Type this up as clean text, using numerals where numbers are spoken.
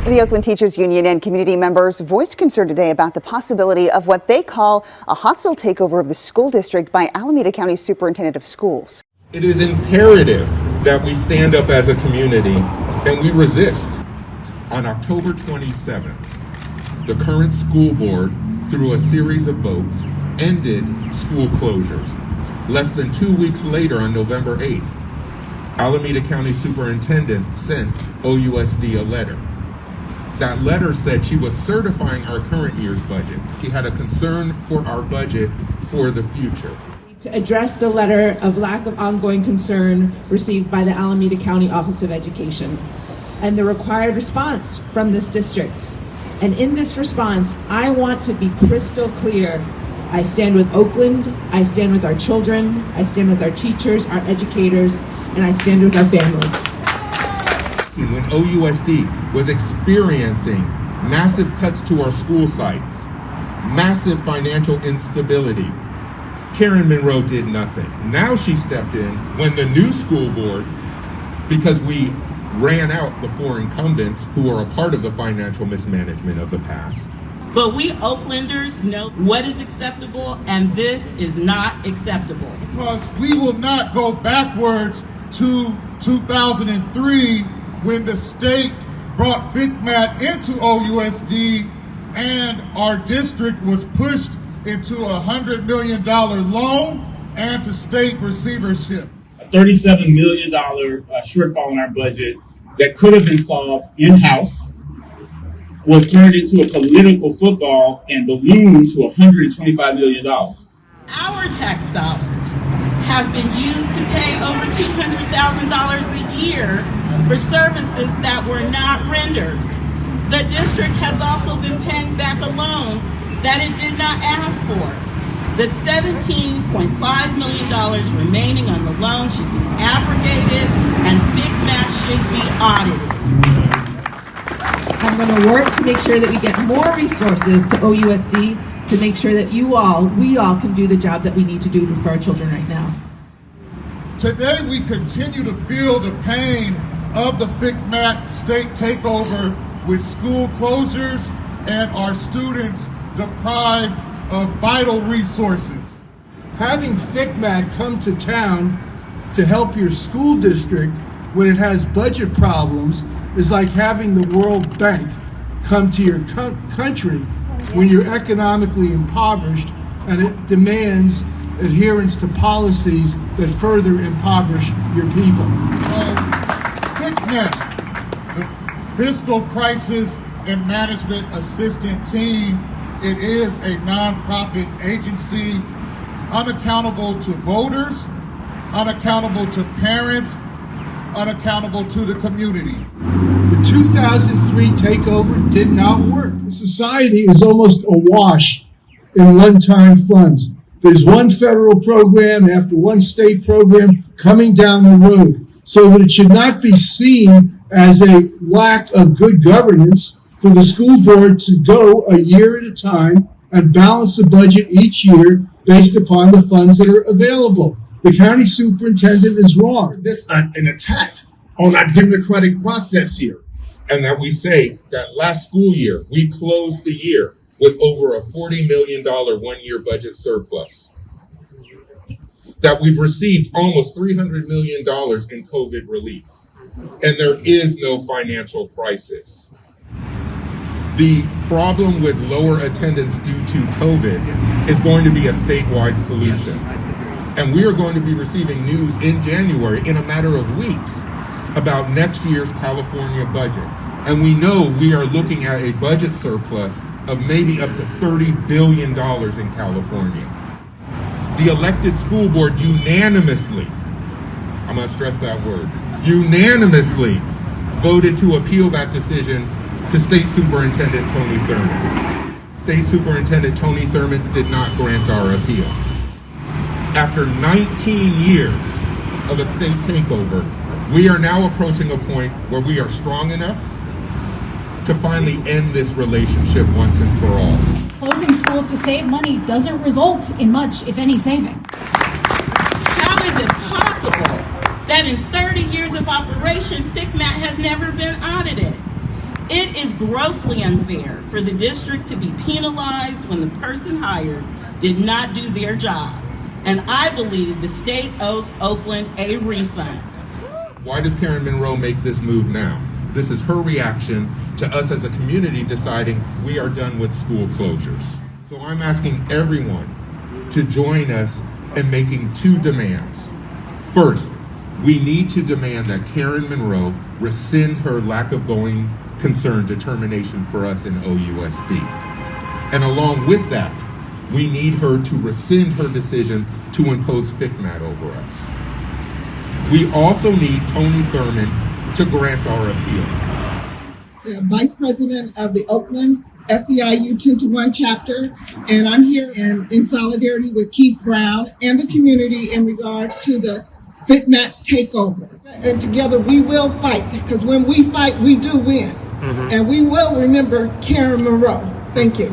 The Oakland Teachers Union and community members voiced concern today about the possibility of what they call a hostile takeover of the school district by Alameda County Superintendent of Schools. It is imperative that we stand up as a community and we resist. On October 27th, the current school board, through a series of votes, ended school closures. Less than 2 weeks later, on November 8th, Alameda County Superintendent sent OUSD a letter. That letter said she was certifying our current year's budget. She had a concern for our budget for the future. To address the letter of lack of ongoing concern received by the Alameda County Office of Education and the required response from this district. And in this response, I want to be crystal clear. I stand with Oakland, I stand with our children, I stand with our teachers, our educators, and I stand with our families. When OUSD was experiencing massive cuts to our school sites, massive financial instability, Karen Monroe did nothing. Now she stepped in when the new school board, because we ran out the four incumbents who are a part of the financial mismanagement of the past. But we Oaklanders know what is acceptable, and this is not acceptable. Because we will not go backwards to 2003 when the state brought FICMAT into OUSD and our district was pushed into a $100 million loan and to state receivership. A $37 million shortfall in our budget that could have been solved in-house was turned into a political football and ballooned to $125 million. Our tax dollars have been used to pay over $200,000 a year for services that were not rendered. The district has also been paying back a loan that it did not ask for. The $17.5 million remaining on the loan should be abrogated and FICMAT should be audited. I'm going to work to make sure that we get more resources to OUSD to make sure that we all can do the job that we need to do for our children right now. Today we continue to feel the pain of the FICMAT state takeover with school closures and our students deprived of vital resources. Having FICMAT come to town to help your school district when it has budget problems is like having the World Bank come to your country when you're economically impoverished and it demands adherence to policies that further impoverish your people. FICMAT, the Fiscal Crisis and Management Assistant Team, it is a nonprofit agency unaccountable to voters, unaccountable to parents, unaccountable to the community. The 2003 takeover did not work. Society is almost awash in one-time funds. There's one federal program after one state program coming down the road, so that it should not be seen as a lack of good governance for the school board to go a year at a time and balance the budget each year based upon the funds that are available. The county superintendent is wrong. This is an attack on our democratic process here. And that we say that last school year, we closed the year with over a $40 million one-year budget surplus. That we've received almost $300 million in COVID relief. And there is no financial crisis. The problem with lower attendance due to COVID is going to be a statewide solution. And we are going to be receiving news in January, in a matter of weeks, about next year's California budget. And we know we are looking at a budget surplus of maybe up to $30 billion in California. The elected school board unanimously, I'm going to stress that word, unanimously voted to appeal that decision to State Superintendent Tony Thurmond. State Superintendent Tony Thurmond did not grant our appeal. After 19 years of a state takeover, we are now approaching a point where we are strong enough to finally end this relationship once and for all. Closing schools to save money doesn't result in much, if any, saving. How is it possible that in 30 years of operation, FICMAT has never been audited? It is grossly unfair for the district to be penalized when the person hired did not do their job. And I believe the state owes Oakland a refund. Why does Karen Monroe make this move now? This is her reaction to us as a community deciding we are done with school closures. So I'm asking everyone to join us in making two demands. First, we need to demand that Karen Monroe rescind her lack of going concern determination for us in OUSD. And along with that, we need her to rescind her decision to impose FICMAT over us. We also need Tony Thurman to grant our appeal. Vice President of the Oakland SEIU 10 to 1 chapter, and I'm here in solidarity with Keith Brown and the community in regards to the FICMAT takeover. And together we will fight, because when we fight, we do win. And we will remember Karen Monroe. Thank you.